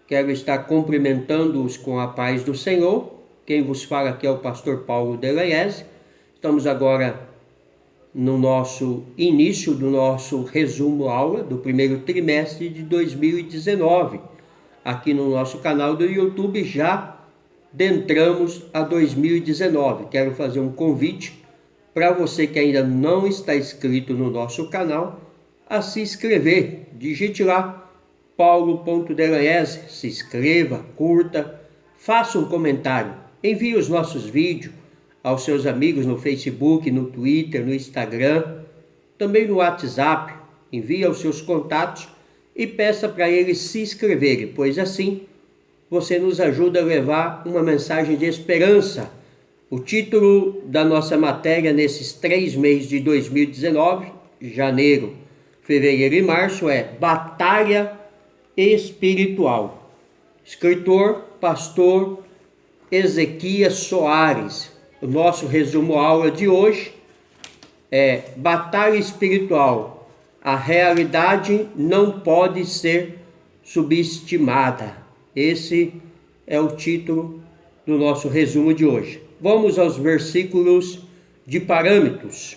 Quero estar cumprimentando-os com a paz do Senhor. Quem vos fala aqui é o pastor Paulo Delaiese. Estamos agora no nosso início do nosso resumo aula do primeiro trimestre de 2019. Aqui no nosso canal do YouTube já adentramos a 2019. Quero fazer um convite para você que ainda não está inscrito no nosso canal a se inscrever. Digite lá paulo.delaiese, se inscreva, curta, faça um comentário, envie os nossos vídeos aos seus amigos no Facebook, no Twitter, no Instagram, também no WhatsApp. Envie aos seus contatos e peça para eles se inscreverem, pois assim você nos ajuda a levar uma mensagem de esperança. O título da nossa matéria nesses 3 meses de 2019, janeiro, fevereiro e março, é Batalha Espiritual. Escritor, pastor Ezequias Soares. O nosso resumo aula de hoje é Batalha Espiritual. A realidade não pode ser subestimada. Esse é o título do nosso resumo de hoje. Vamos aos versículos de parâmetros.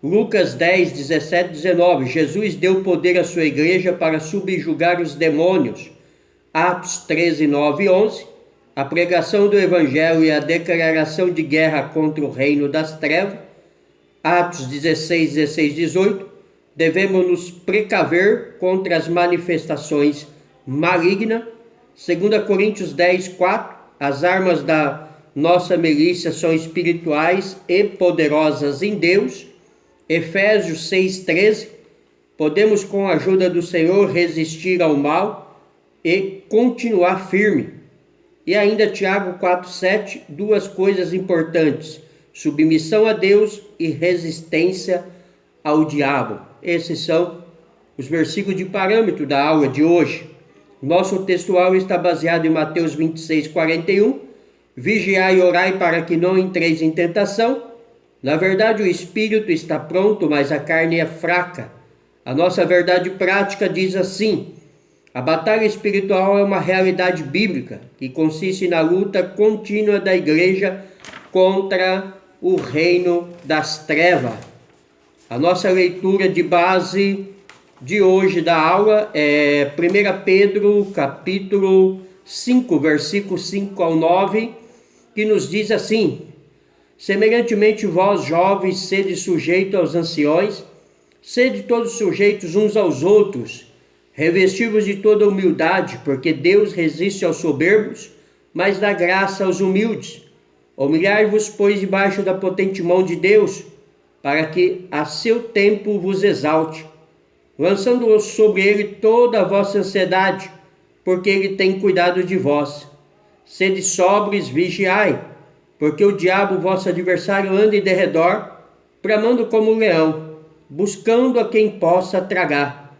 Lucas 10, 17, 19. Jesus deu poder à sua igreja para subjugar os demônios. Atos 13, 9 e 11. A pregação do evangelho e a declaração de guerra contra o reino das trevas. Atos 16, 16, 18. Devemos nos precaver contra as manifestações malignas. 2 Coríntios 10, 4. As armas da nossa milícia são espirituais e poderosas em Deus. Efésios 6,13. Podemos, com a ajuda do Senhor, resistir ao mal e continuar firme. E ainda Tiago 4,7. Duas coisas importantes: submissão a Deus e resistência ao diabo. Esses são os versículos de parâmetro da aula de hoje. Nosso textual está baseado em Mateus 26, 41. Vigiai e orai para que não entreis em tentação. Na verdade, o espírito está pronto, mas a carne é fraca. A nossa verdade prática diz assim: a batalha espiritual é uma realidade bíblica que consiste na luta contínua da igreja contra o reino das trevas. A nossa leitura de base de hoje da aula é 1 Pedro, capítulo 5, versículos 5 ao 9, que nos diz assim: semelhantemente vós, jovens, sede sujeitos aos anciões, sede todos sujeitos uns aos outros, revesti-vos de toda humildade, porque Deus resiste aos soberbos, mas dá graça aos humildes. Humilhai-vos, pois, debaixo da potente mão de Deus, para que a seu tempo vos exalte, lançando sobre ele toda a vossa ansiedade, porque ele tem cuidado de vós. Sede sóbrios, vigiai, porque o diabo, vosso adversário, anda em derredor, bramando como um leão, buscando a quem possa tragar,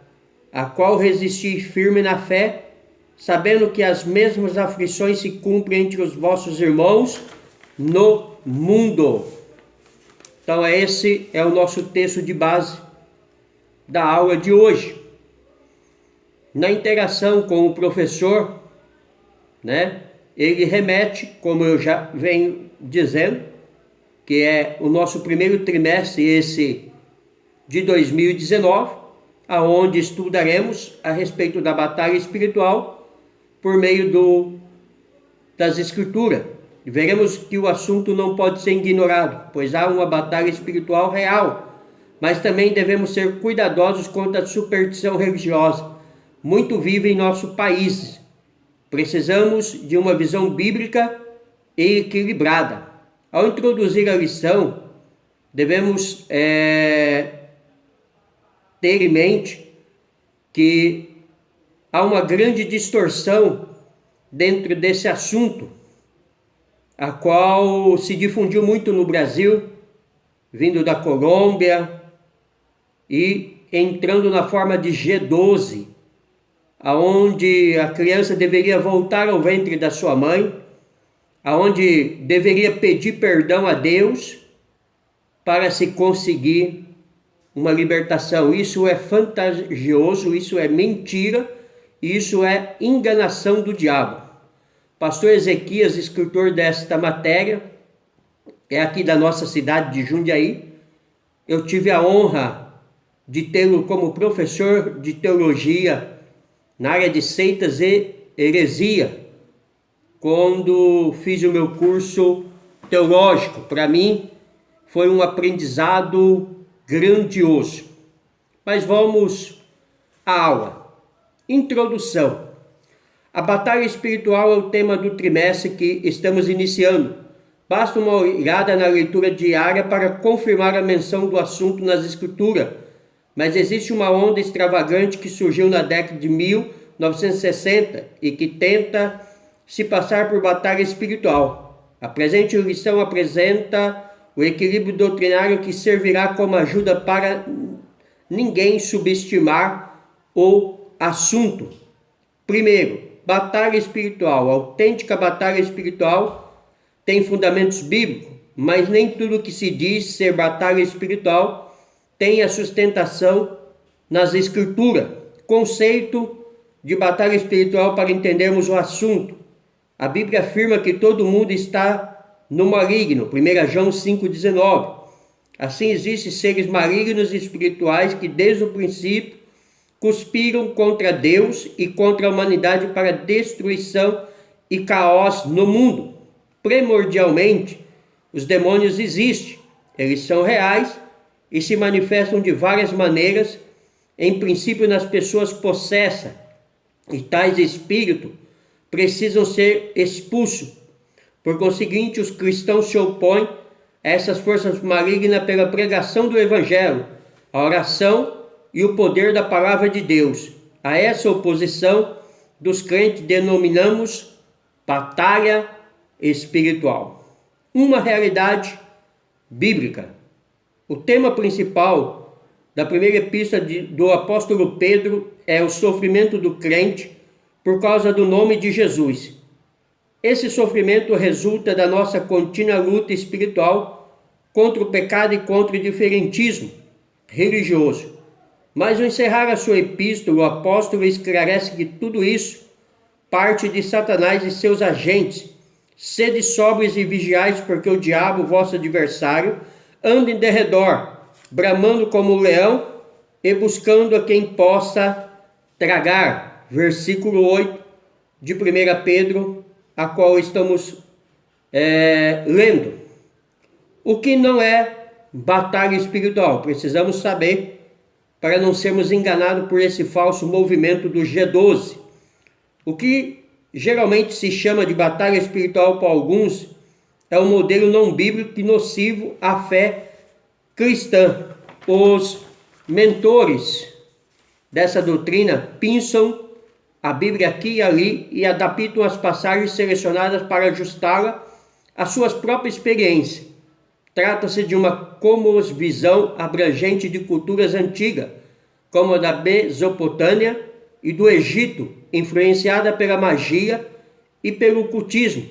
a qual resistir firme na fé, sabendo que as mesmas aflições se cumprem entre os vossos irmãos no mundo. Então esse é o nosso texto de base da aula de hoje. Na interação com o professor, ele remete, como eu já venho dizendo, que é o nosso primeiro trimestre, esse de 2019, aonde estudaremos a respeito da batalha espiritual por meio das Escrituras. Veremos que o assunto não pode ser ignorado, pois há uma batalha espiritual real, mas também devemos ser cuidadosos contra a superstição religiosa, muito viva em nosso país. Precisamos de uma visão bíblica e equilibrada. Ao introduzir a lição, devemos ter em mente que há uma grande distorção dentro desse assunto, a qual se difundiu muito no Brasil, vindo da Colômbia e entrando na forma de G12, aonde a criança deveria voltar ao ventre da sua mãe, aonde deveria pedir perdão a Deus para se conseguir uma libertação. Isso é fantasioso, isso é mentira, Isso é enganação do diabo. Pastor Ezequias, escritor desta matéria, é aqui da nossa cidade de Jundiaí. Eu tive a honra de tê-lo como professor de teologia na área de seitas e heresia, quando fiz o meu curso teológico. Para mim foi um aprendizado grandioso. Mas vamos à aula. Introdução. A batalha espiritual é o tema do trimestre que estamos iniciando. Basta uma olhada na leitura diária para confirmar a menção do assunto nas Escrituras. Mas existe uma onda extravagante que surgiu na década de 1960 e que tenta se passar por batalha espiritual. A presente lição apresenta o equilíbrio doutrinário que servirá como ajuda para ninguém subestimar o assunto. Primeiro, batalha espiritual. A autêntica batalha espiritual tem fundamentos bíblicos, mas nem tudo que se diz ser batalha espiritual tem a sustentação nas Escrituras. Conceito de batalha espiritual para entendermos o assunto. A Bíblia afirma que todo mundo está no maligno, 1 João 5,19. Assim, existem seres malignos e espirituais que desde o princípio conspiram contra Deus e contra a humanidade para destruição e caos no mundo. Primordialmente, os demônios existem, eles são reais e se manifestam de várias maneiras, em princípio nas pessoas possessas, e tais espíritos precisam ser expulsos. Por conseguinte, os cristãos se opõem a essas forças malignas pela pregação do Evangelho, a oração e o poder da palavra de Deus. A essa oposição dos crentes denominamos batalha espiritual. Uma realidade bíblica. O tema principal da primeira epístola do apóstolo Pedro é o sofrimento do crente por causa do nome de Jesus. Esse sofrimento resulta da nossa contínua luta espiritual contra o pecado e contra o diferentismo religioso. Mas ao encerrar a sua epístola, o apóstolo esclarece que tudo isso parte de Satanás e seus agentes. Sede sóbrios e vigiais, porque o diabo, vosso adversário, anda em derredor, bramando como um leão e buscando a quem possa tragar. Versículo 8 de 1 Pedro, a qual estamos lendo. O que não é batalha espiritual? Precisamos saber para não sermos enganados por esse falso movimento do G12. O que geralmente se chama de batalha espiritual para alguns é um modelo não bíblico e nocivo à fé cristã. Os mentores dessa doutrina pinçam a Bíblia aqui e ali e adaptam as passagens selecionadas para ajustá-la às suas próprias experiências. Trata-se de uma cosmovisão abrangente de culturas antigas, como a da Mesopotâmia e do Egito, influenciada pela magia e pelo ocultismo.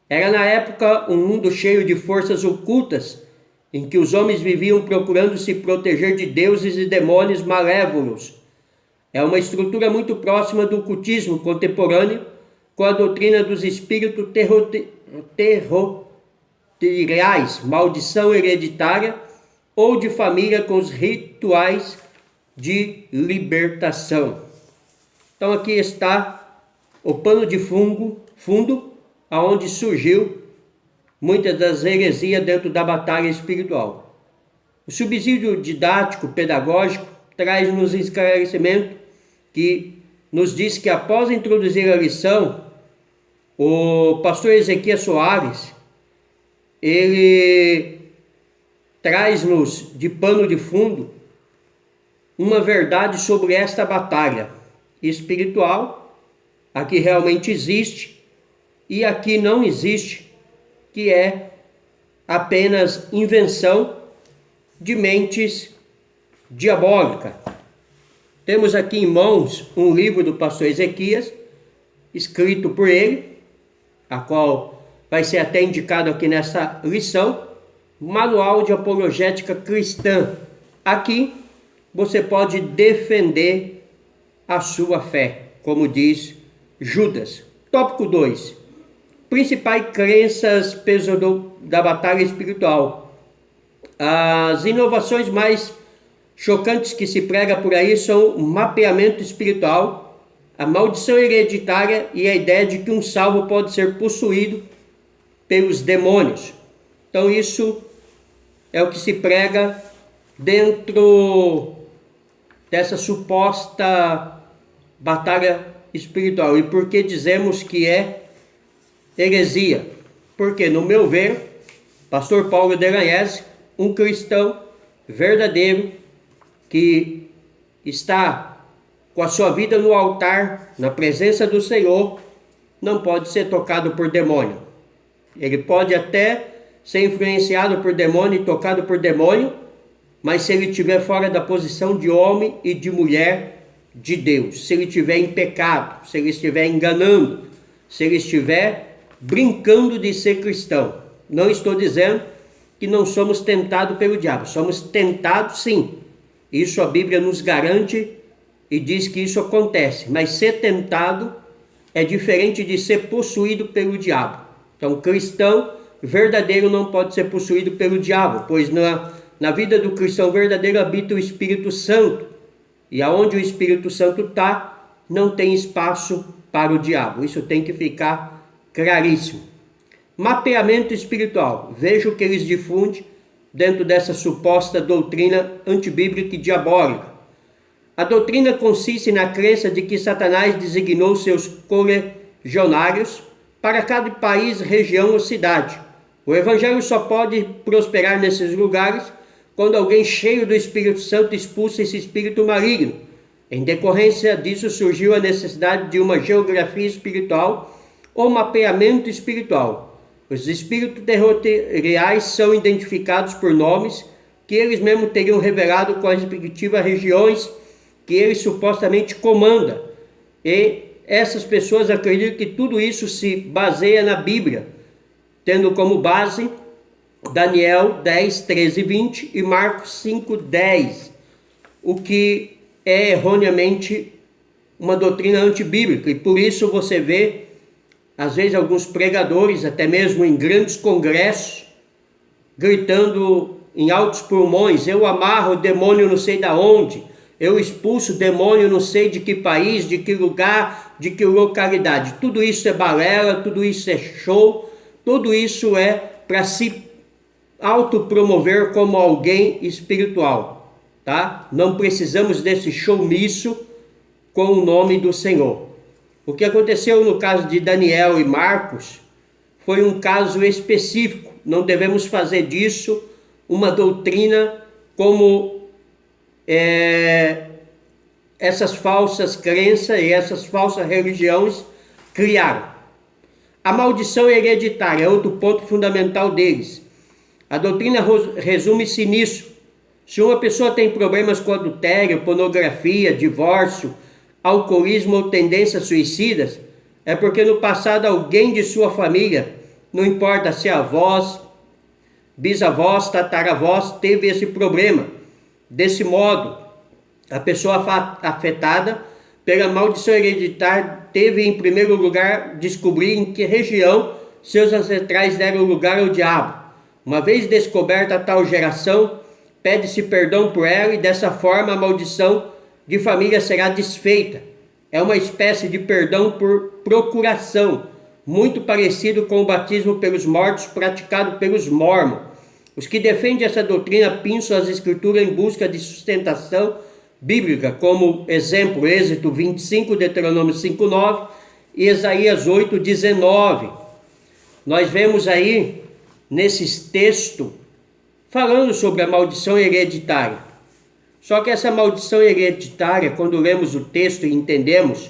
Era na época um mundo cheio de forças ocultas, em que os homens viviam procurando se proteger de deuses e demônios malévolos. É uma estrutura muito próxima do ocultismo contemporâneo, com a doutrina dos espíritos territoriais, maldição hereditária, ou de família com os rituais de libertação. Então aqui está o pano de fundo, aonde surgiu muitas das heresias dentro da batalha espiritual. O subsídio didático pedagógico traz-nos esclarecimento que nos diz que após introduzir a lição, o pastor Ezequias Soares, ele traz-nos de pano de fundo uma verdade sobre esta batalha espiritual, a que realmente existe e a que não existe, que é apenas invenção de mentes diabólicas. Temos aqui em mãos um livro do pastor Ezequias, escrito por ele, a qual vai ser até indicado aqui nessa lição, Manual de Apologética Cristã. Aqui você pode defender a sua fé como diz Judas. Tópico 2. Principais crenças peso da batalha espiritual. As inovações mais chocantes que se prega por aí são o mapeamento espiritual, a maldição hereditária e a ideia de que um salvo pode ser possuído pelos demônios. Então isso é o que se prega dentro dessa suposta batalha espiritual. E por que dizemos que é heresia? Porque, no meu ver, pastor Paulo Delagnese, um cristão verdadeiro que está com a sua vida no altar, na presença do Senhor, não pode ser tocado por demônio. Ele pode até ser influenciado por demônio e tocado por demônio, mas se ele estiver fora da posição de homem e de mulher de Deus, se ele estiver em pecado, se ele estiver enganando, se ele estiver brincando de ser cristão. Não estou dizendo que não somos tentados pelo diabo, somos tentados sim. Isso a Bíblia nos garante e diz que isso acontece, mas ser tentado é diferente de ser possuído pelo diabo. Então, cristão verdadeiro não pode ser possuído pelo diabo, pois na vida do cristão verdadeiro habita o Espírito Santo, e aonde o Espírito Santo está, não tem espaço para o diabo. Isso tem que ficar claríssimo. Mapeamento espiritual. Veja o que eles difundem dentro dessa suposta doutrina antibíblica e diabólica. A doutrina consiste na crença de que Satanás designou seus colegionários para cada país, região ou cidade. O evangelho só pode prosperar nesses lugares quando alguém cheio do Espírito Santo expulsa esse espírito maligno. Em decorrência disso surgiu a necessidade de uma geografia espiritual ou mapeamento espiritual. Os espíritos territoriais são identificados por nomes que eles mesmos teriam revelado com as respectivas regiões que eles supostamente comandam. E essas pessoas acreditam que tudo isso se baseia na Bíblia, tendo como base Daniel 10, 13 e 20 e Marcos 5, 10, o que é erroneamente uma doutrina antibíblica. E por isso você vê, às vezes, alguns pregadores, até mesmo em grandes congressos, gritando em altos pulmões: eu amarro o demônio não sei da onde, eu expulso o demônio não sei de que país, de que lugar, de que localidade. Tudo isso é balela, tudo isso é show, tudo isso é para se autopromover como alguém espiritual, tá? Não precisamos desse showmício com o nome do Senhor. O que aconteceu no caso de Daniel e Marcos foi um caso específico. Não devemos fazer disso uma doutrina como essas falsas crenças e essas falsas religiões criaram. A maldição hereditária é outro ponto fundamental deles. A doutrina resume-se nisso. Se uma pessoa tem problemas com adultério, pornografia, divórcio, alcoolismo ou tendências suicidas, é porque no passado alguém de sua família, não importa se avós, bisavós, tataravós, teve esse problema. Desse modo, a pessoa afetada pela maldição hereditária teve, em primeiro lugar, descobrir em que região seus ancestrais deram lugar ao diabo. Uma vez descoberta a tal geração, pede-se perdão por ela e dessa forma a maldição de família será desfeita. É uma espécie de perdão por procuração, muito parecido com o batismo pelos mortos praticado pelos mórmons. Os que defendem essa doutrina pinçam as escrituras em busca de sustentação bíblica, como exemplo, Êxodo 25, Deuteronômio 5:9 e Isaías 8:19. Nós vemos aí, nesses textos, falando sobre a maldição hereditária. Só que essa maldição hereditária, quando lemos o texto e entendemos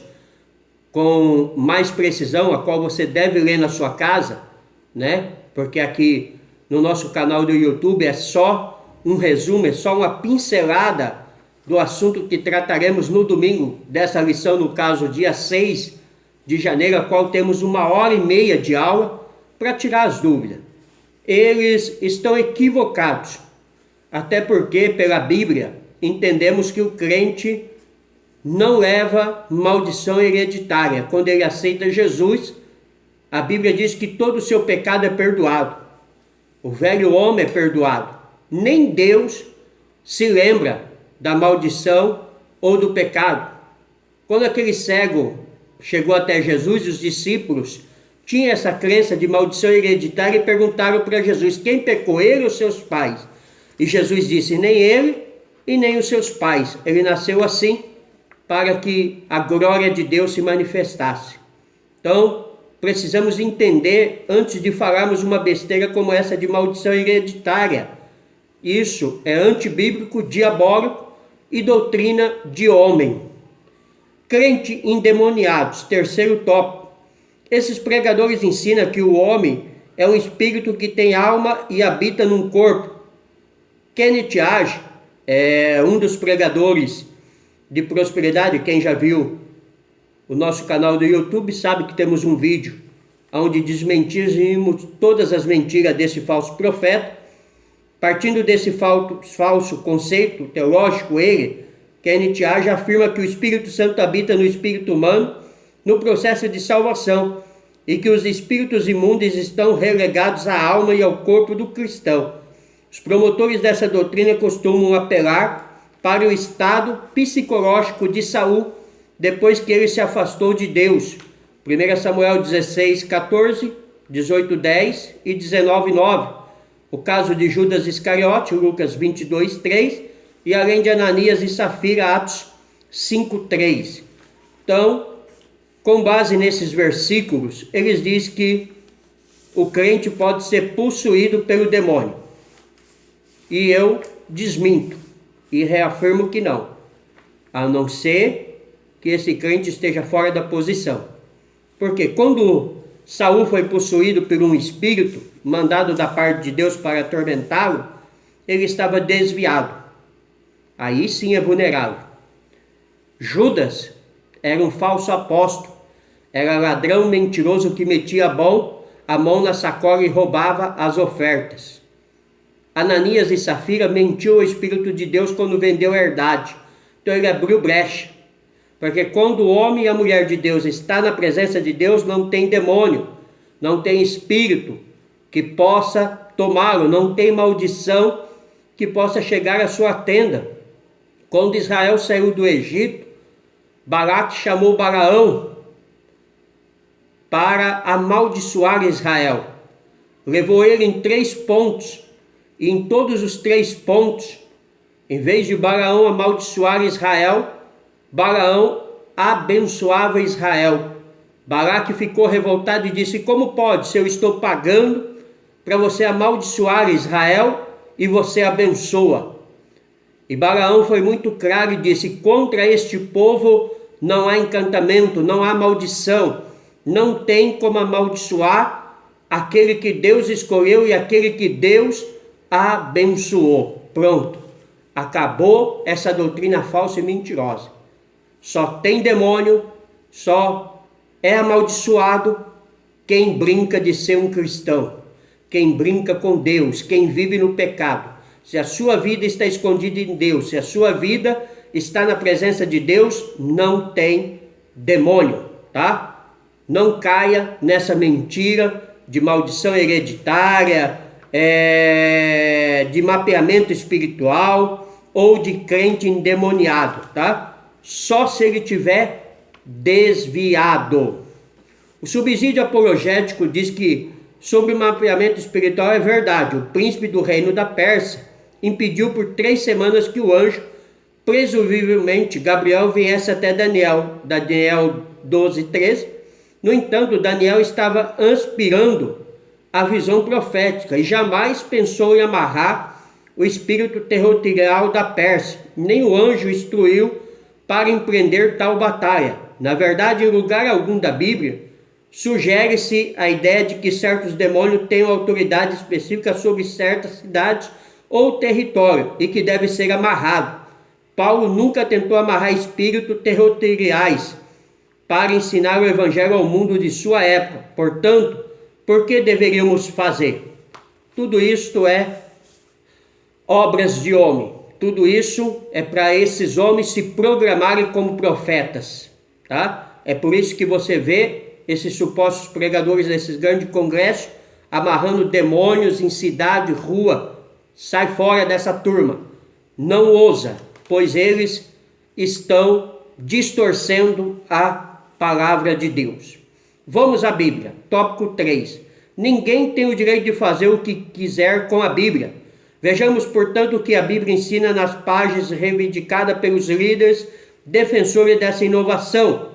com mais precisão, a qual você deve ler na sua casa, né? Porque aqui no nosso canal do YouTube é só um resumo, é só uma pincelada do assunto que trataremos no domingo dessa lição, no caso, dia 6 de janeiro, a qual temos 1h30 de aula para tirar as dúvidas. Eles estão equivocados, até porque pela Bíblia entendemos que o crente não leva maldição hereditária. Quando ele aceita Jesus, a Bíblia diz que todo o seu pecado é perdoado. O velho homem é perdoado. Nem Deus se lembra da maldição ou do pecado. Quando aquele cego chegou até Jesus, os discípulos tinham essa crença de maldição hereditária e perguntaram para Jesus: quem pecou, ele ou seus pais? E Jesus disse: nem ele e nem os seus pais. Ele nasceu assim para que a glória de Deus se manifestasse. Então, precisamos entender, antes de falarmos uma besteira como essa de maldição hereditária. Isso é antibíblico, diabólico e doutrina de homem. Crente endemoniados, terceiro tópico. Esses pregadores ensinam que o homem é um espírito que tem alma e habita num corpo. Kenneth Hagin é um dos pregadores de prosperidade. Quem já viu o nosso canal do YouTube sabe que temos um vídeo onde desmentimos todas as mentiras desse falso profeta. Partindo desse falso conceito teológico, Kenneth Hagin afirma que o Espírito Santo habita no espírito humano no processo de salvação e que os espíritos imundos estão relegados à alma e ao corpo do cristão. Os promotores dessa doutrina costumam apelar para o estado psicológico de Saul depois que ele se afastou de Deus. 1 Samuel 16, 14, 18, 10 e 19, 9. O caso de Judas Iscariote, Lucas 22, 3. E além de Ananias e Safira, Atos 5, 3. Então, com base nesses versículos, eles dizem que o crente pode ser possuído pelo demônio. E eu desminto e reafirmo que não. A não ser que esse crente esteja fora da posição. Porque quando Saul foi possuído por um espírito mandado da parte de Deus para atormentá-lo, ele estava desviado. Aí sim é vulnerável. Judas era um falso apóstolo, era ladrão mentiroso que metia a mão na sacola e roubava as ofertas. Ananias e Safira mentiu ao Espírito de Deus quando vendeu a herdade. Então ele abriu brecha. Porque quando o homem e a mulher de Deus está na presença de Deus, não tem demônio, não tem espírito que possa tomá-lo, não tem maldição que possa chegar à sua tenda. Quando Israel saiu do Egito, Balaque chamou Balaão para amaldiçoar Israel. Levou ele em 3 pontos, e em todos os 3 pontos, em vez de Balaão amaldiçoar Israel, Balaão abençoava Israel. Balaque ficou revoltado e disse: como pode, se eu estou pagando para você amaldiçoar Israel e você abençoa? E Balaão foi muito claro e disse: contra este povo não há encantamento, não há maldição, não tem como amaldiçoar aquele que Deus escolheu e aquele que Deus abençoou. Pronto, acabou essa doutrina falsa e mentirosa. Só tem demônio, só é amaldiçoado quem brinca de ser um cristão, quem brinca com Deus, quem vive no pecado. Se a sua vida está escondida em Deus, se a sua vida está na presença de Deus, não tem demônio, tá? Não caia nessa mentira de maldição hereditária, de mapeamento espiritual ou de crente endemoniado, tá? Só se ele tiver desviado. O subsídio apologético diz que sobre o mapeamento espiritual é verdade. O príncipe do reino da Pérsia impediu por 3 semanas que o anjo, presumivelmente Gabriel, viesse até Daniel 12, 13. No entanto, Daniel estava aspirando a visão profética e jamais pensou em amarrar o espírito territorial da Pérsia. Nem o anjo instruiu para empreender tal batalha. Na verdade, em lugar algum da Bíblia, sugere-se a ideia de que certos demônios tenham autoridade específica sobre certas cidades ou território e que deve ser amarrado. Paulo nunca tentou amarrar espíritos territoriais para ensinar o evangelho ao mundo de sua época. Portanto, por que deveríamos fazer? Tudo isto é obras de homem. tudo isso é para esses homens se programarem como profetas, tá? É por isso que você vê esses supostos pregadores desses grandes congressos amarrando demônios em cidade, rua. Sai fora dessa turma, não ousa, pois eles estão distorcendo a palavra de Deus. Vamos à Bíblia, tópico 3. Ninguém tem o direito de fazer o que quiser com a Bíblia. Vejamos, portanto, o que a Bíblia ensina nas páginas reivindicadas pelos líderes defensores dessa inovação.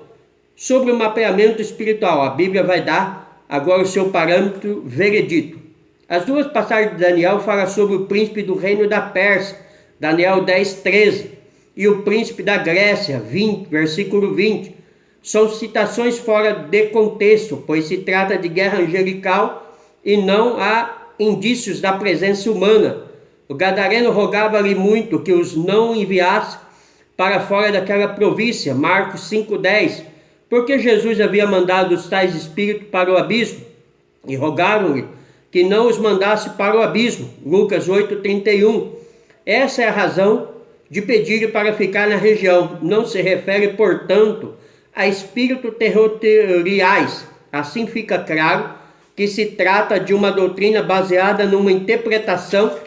Sobre o mapeamento espiritual, a Bíblia vai dar agora o seu parâmetro veredito. As duas passagens de Daniel falam sobre o príncipe do reino da Pérsia, Daniel 10, 13, e o príncipe da Grécia, 20, versículo 20. São citações fora de contexto, pois se trata de guerra angelical e não há indícios da presença humana. O gadareno rogava-lhe muito que os não enviasse para fora daquela província, Marcos 5,10, porque Jesus havia mandado os tais espíritos para o abismo, e rogaram-lhe que não os mandasse para o abismo, Lucas 8,31. Essa é a razão de pedir para ficar na região. Não se refere, portanto, a espíritos territoriais. Assim fica claro que se trata de uma doutrina baseada numa interpretação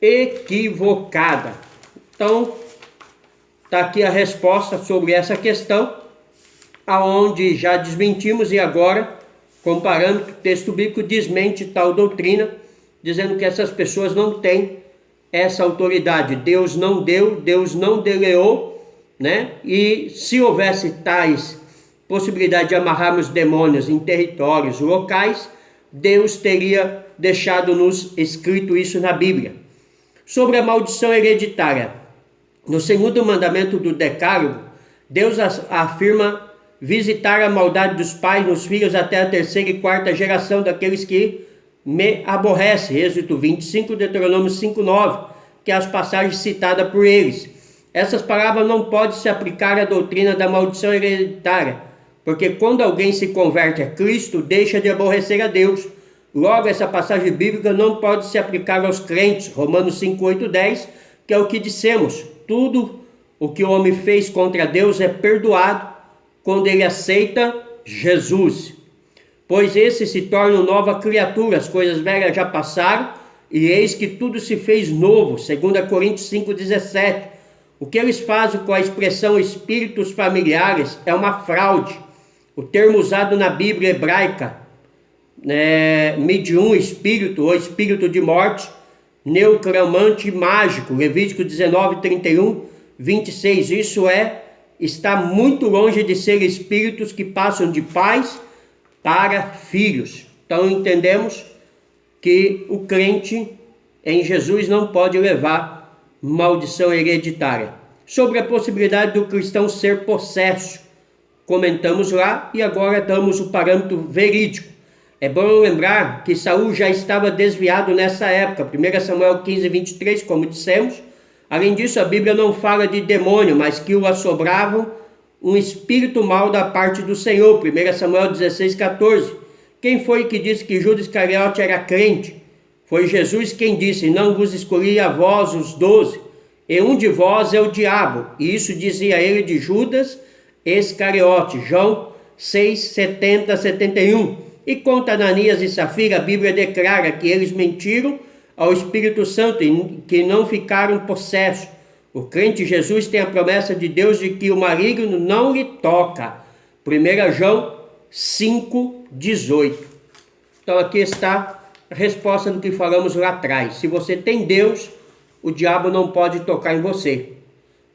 equivocada. Então, está aqui a resposta sobre essa questão, aonde já desmentimos, e agora, comparando que o texto bíblico desmente tal doutrina, dizendo que essas pessoas não têm essa autoridade. Deus não deu, Deus não deleou, né? E se houvesse tais possibilidade de amarrarmos demônios em territórios locais, Deus teria deixado-nos escrito isso na Bíblia. Sobre a maldição hereditária, no segundo mandamento do Decálogo, Deus afirma visitar a maldade dos pais nos filhos até a terceira e quarta geração daqueles que me aborrecem, Êxodo 25, Deuteronômio 5:9, que é as passagens citadas por eles. Essas palavras não podem se aplicar à doutrina da maldição hereditária, porque quando alguém se converte a Cristo, deixa de aborrecer a Deus. Logo, essa passagem bíblica não pode se aplicar aos crentes, Romanos 5, 8, 10, que é o que dissemos. Tudo o que o homem fez contra Deus é perdoado quando ele aceita Jesus. Pois esse se torna nova criatura, as coisas velhas já passaram, e eis que tudo se fez novo, 2 Coríntios 5,17. O que eles fazem com a expressão espíritos familiares é uma fraude. O termo usado na Bíblia hebraica, medium, espírito ou espírito de morte, neocromante mágico, Levítico 19, 31, 26. Isso está muito longe de ser espíritos que passam de pais para filhos. Então entendemos que o crente em Jesus não pode levar maldição hereditária. Sobre a possibilidade do cristão ser possesso, comentamos lá e agora damos o parâmetro verídico. É bom lembrar que Saul já estava desviado nessa época, 1 Samuel 15, 23, como dissemos. Além disso, a Bíblia não fala de demônio, mas que o assombravam um espírito mau da parte do Senhor, 1 Samuel 16, 14. Quem foi que disse que Judas Iscariote era crente? Foi Jesus quem disse: não vos escolhi a vós os 12, e um de vós é o diabo. E isso dizia ele de Judas Iscariote, João 6, 70, 71. E quanto a Ananias e Safira, a Bíblia declara que eles mentiram ao Espírito Santo e que não ficaram possessos. O crente em Jesus tem a promessa de Deus de que o maligno não lhe toca. 1 João 5, 18. Então aqui está a resposta do que falamos lá atrás. Se você tem Deus, o diabo não pode tocar em você.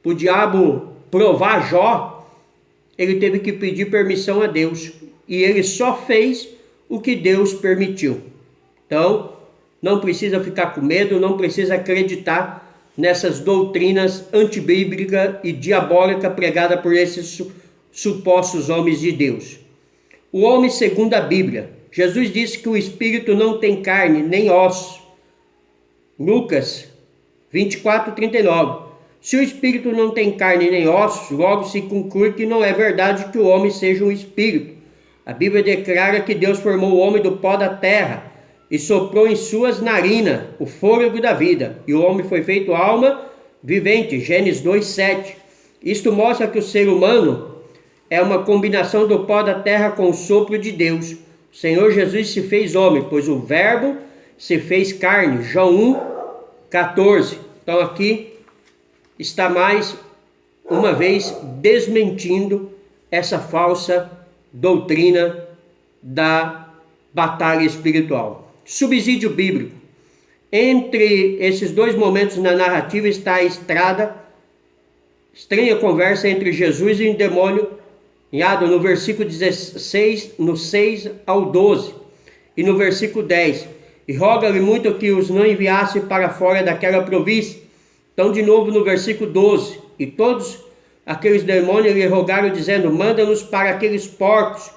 O diabo provar Jó, ele teve que pedir permissão a Deus. E ele só fez o que Deus permitiu. Então, não precisa ficar com medo, não precisa acreditar nessas doutrinas antibíblicas e diabólicas pregadas por esses supostos homens de Deus. O homem segundo a Bíblia. Jesus disse que o espírito não tem carne nem ossos. Lucas 24, 39. Se o espírito não tem carne nem ossos, logo se conclui que não é verdade que o homem seja um espírito. A Bíblia declara que Deus formou o homem do pó da terra e soprou em suas narinas o fôlego da vida, e o homem foi feito alma vivente, Gênesis 2:7. Isto mostra que o ser humano é uma combinação do pó da terra com o sopro de Deus. O Senhor Jesus se fez homem, pois o verbo se fez carne, João 1:14. Então aqui está mais uma vez desmentindo essa falsa doutrina da batalha espiritual. Subsídio bíblico. Entre esses dois momentos na narrativa está a estranha conversa entre Jesus e o demônio, no versículo 16, no 6 ao 12, e no versículo 10. E roga-lhe muito que os não enviasse para fora daquela província. Então, de novo, no versículo 12. E todos aqueles demônios lhe rogaram, dizendo: manda-nos para aqueles porcos,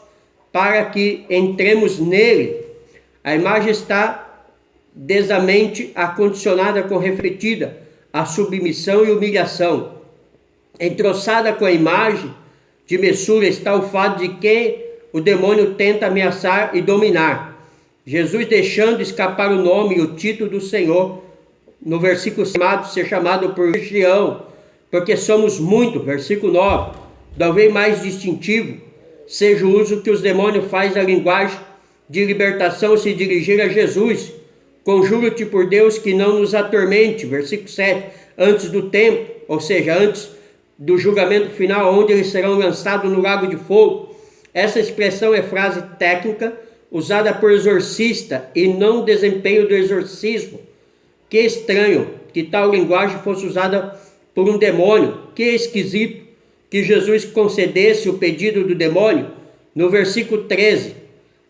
para que entremos nele. A imagem está desamente acondicionada com refletida a submissão e humilhação. Entroçada com a imagem de messura está o fato de que o demônio tenta ameaçar e dominar. Jesus deixando escapar o nome e o título do Senhor, no versículo ser chamado por legião, porque somos muito, versículo 9, talvez mais distintivo seja o uso que os demônios fazem da linguagem de libertação se dirigir a Jesus. Conjuro-te por Deus que não nos atormente, versículo 7, antes do tempo, ou seja, antes do julgamento final, onde eles serão lançados no lago de fogo. Essa expressão é frase técnica, usada por exorcista e não desempenho do exorcismo. Que estranho que tal linguagem fosse usada por um demônio. Que esquisito que Jesus concedesse o pedido do demônio. No versículo 13,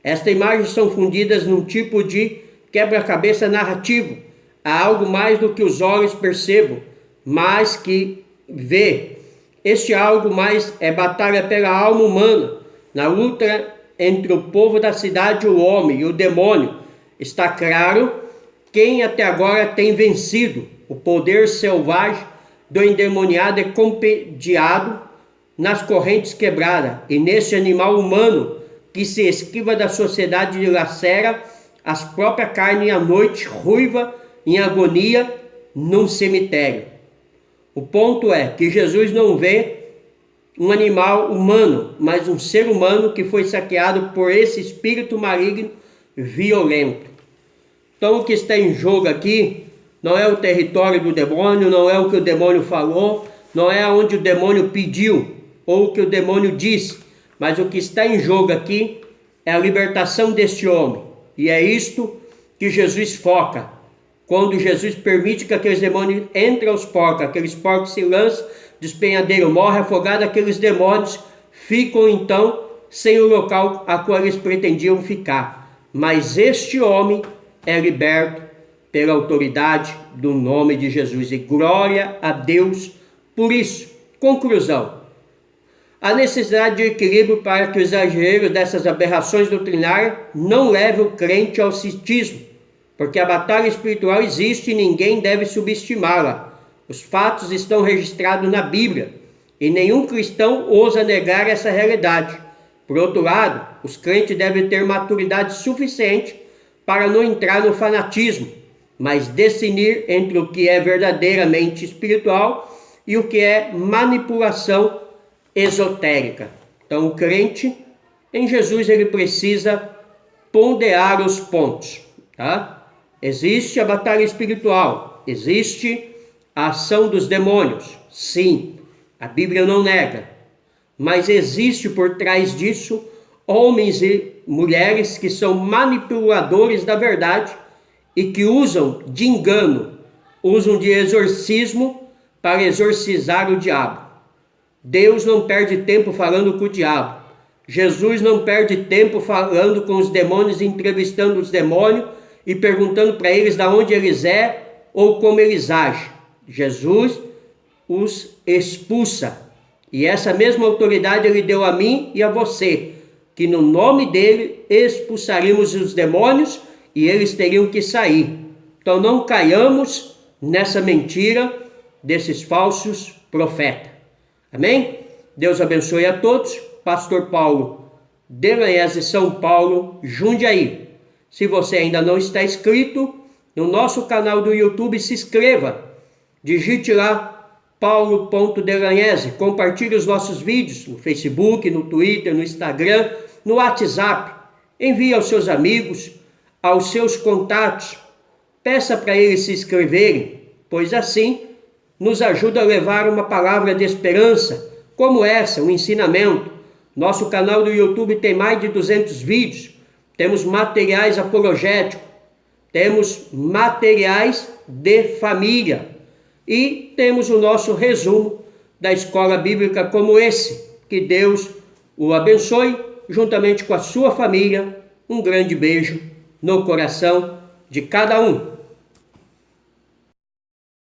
estas imagens são fundidas num tipo de quebra-cabeça narrativo. Há algo mais do que os olhos percebam, mais que vê. Este algo mais é batalha pela alma humana, na luta entre o povo da cidade, o homem e o demônio. Está claro quem até agora tem vencido. O poder selvagem do endemoniado é compendiado nas correntes quebradas, e nesse animal humano que se esquiva da sociedade e lacera as próprias carnes à noite, ruiva, em agonia, num cemitério. O ponto é que Jesus não vê um animal humano, mas um ser humano que foi saqueado por esse espírito maligno violento. Então o que está em jogo aqui não é o território do demônio, não é o que o demônio falou, não é onde o demônio pediu ou o que o demônio disse, mas o que está em jogo aqui é a libertação deste homem. E é isto que Jesus foca. Quando Jesus permite que aqueles demônios entrem aos porcos, aqueles porcos se lançam, despenhadeiro, morre afogado, aqueles demônios ficam então sem o local a qual eles pretendiam ficar. Mas este homem é liberto pela autoridade do nome de Jesus. E glória a Deus por isso. Conclusão. A necessidade de equilíbrio para que o exagero dessas aberrações doutrinárias não leve o crente ao citismo, porque a batalha espiritual existe e ninguém deve subestimá-la. Os fatos estão registrados na Bíblia e nenhum cristão ousa negar essa realidade. Por outro lado, os crentes devem ter maturidade suficiente para não entrar no fanatismo, mas discernir entre o que é verdadeiramente espiritual e o que é manipulação esotérica. Então, o crente em Jesus, ele precisa ponderar os pontos, tá? Existe a batalha espiritual, existe a ação dos demônios, sim, a Bíblia não nega, mas existe por trás disso homens e mulheres que são manipuladores da verdade e que usam de engano, usam de exorcismo para exorcizar o diabo. Deus não perde tempo falando com o diabo. Jesus não perde tempo falando com os demônios, entrevistando os demônios e perguntando para eles de onde eles é ou como eles agem. Jesus os expulsa. E essa mesma autoridade ele deu a mim e a você, que no nome dele expulsaríamos os demônios e eles teriam que sair. Então não caiamos nessa mentira desses falsos profetas. Amém? Deus abençoe a todos. Pastor Paulo de São Paulo, Jundiaí. Se você ainda não está inscrito no nosso canal do YouTube, se inscreva. Digite lá paulo.delagnese, compartilhe os nossos vídeos no Facebook, no Twitter, no Instagram, no WhatsApp. Envie aos seus amigos, aos seus contatos. Peça para eles se inscreverem, pois assim nos ajuda a levar uma palavra de esperança, como essa, um ensinamento. Nosso canal do YouTube tem mais de 200 vídeos. Temos materiais apologéticos, temos materiais de família e temos o nosso resumo da escola bíblica como esse. Que Deus o abençoe, juntamente com a sua família. Um grande beijo no coração de cada um.